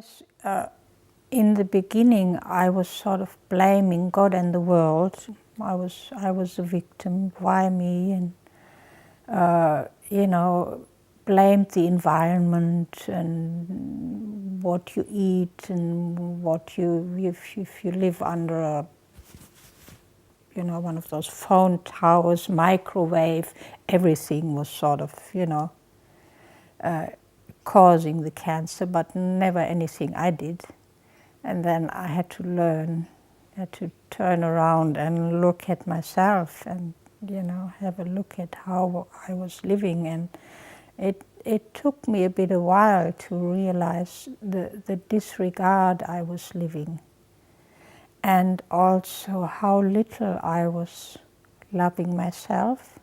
Yes, in the beginning I was sort of blaming God and the world. I was a victim, why me? And blamed the environment and what you eat and if you live under a one of those phone towers, microwave, everything was sort of causing the cancer, but never anything I did. And then I had to learn, had to turn around and look at myself and have a look at how I was living. And it took me a bit a while to realize the disregard I was living, and also how little I was loving myself,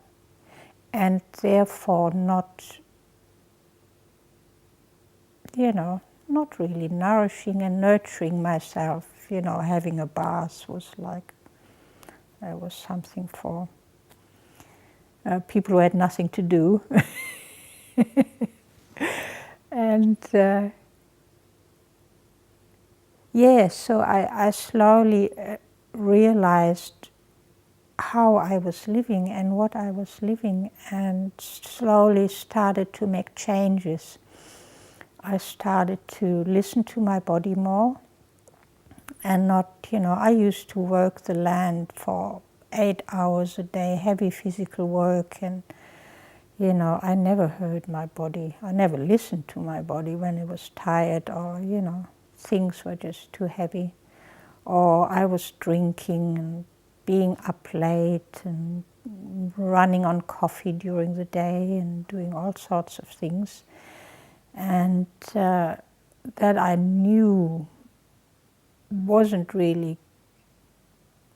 and therefore not really nourishing and nurturing myself. Having a bath was like, there was something for people who had nothing to do. And so I slowly realized how I was living and what I was living, and slowly started to make changes. I started to listen to my body more and not, I used to work the land for 8 hours a day, heavy physical work, and I never heard my body. I never listened to my body when it was tired, or things were just too heavy, or I was drinking and being up late and running on coffee during the day and doing all sorts of things. And that I knew wasn't really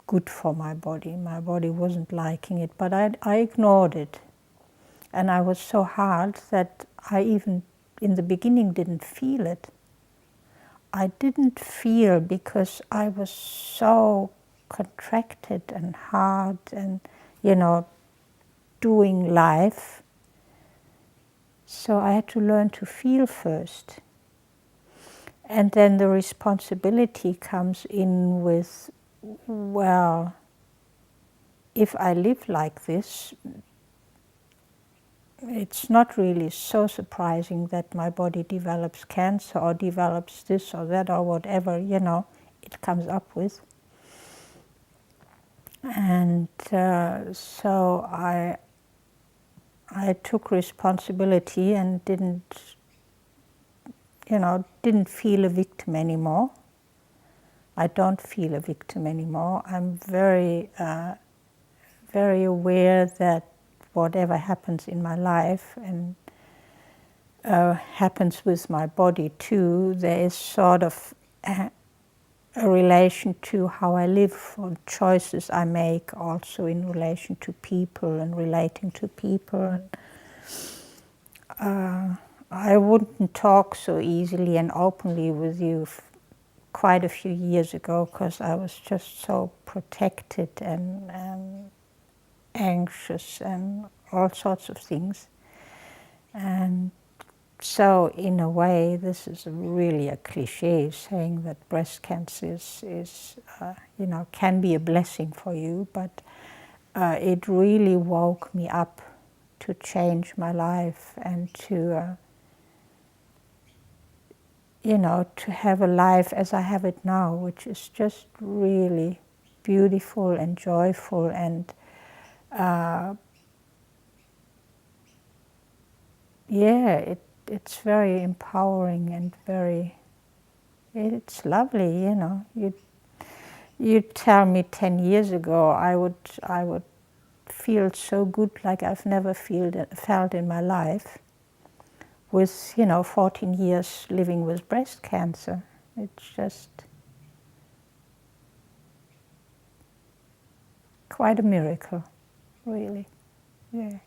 good for my body. My body wasn't liking it, but I ignored it. And I was so hard that I even in the beginning didn't feel it. I didn't feel because I was so contracted and hard and, doing life. So I had to learn to feel first. And then the responsibility comes in with, well, if I live like this, it's not really so surprising that my body develops cancer or develops this or that or whatever, it comes up with. And so I took responsibility and didn't feel a victim anymore. I don't feel a victim anymore. I'm very, very aware that whatever happens in my life and happens with my body too, there is sort of a relation to how I live, or choices I make, also in relation to people and relating to people. I wouldn't talk so easily and openly with you quite a few years ago, because I was just so protected and anxious and all sorts of things. And so in a way, this is really a cliche, saying that breast cancer is can be a blessing for you, but it really woke me up to change my life and to to have a life as I have it now, which is just really beautiful and joyful, and it's very empowering and it's lovely. You tell me 10 years ago, I would feel so good like I've never felt in my life, with 14 years living with breast cancer. It's just quite a miracle, really. Yeah.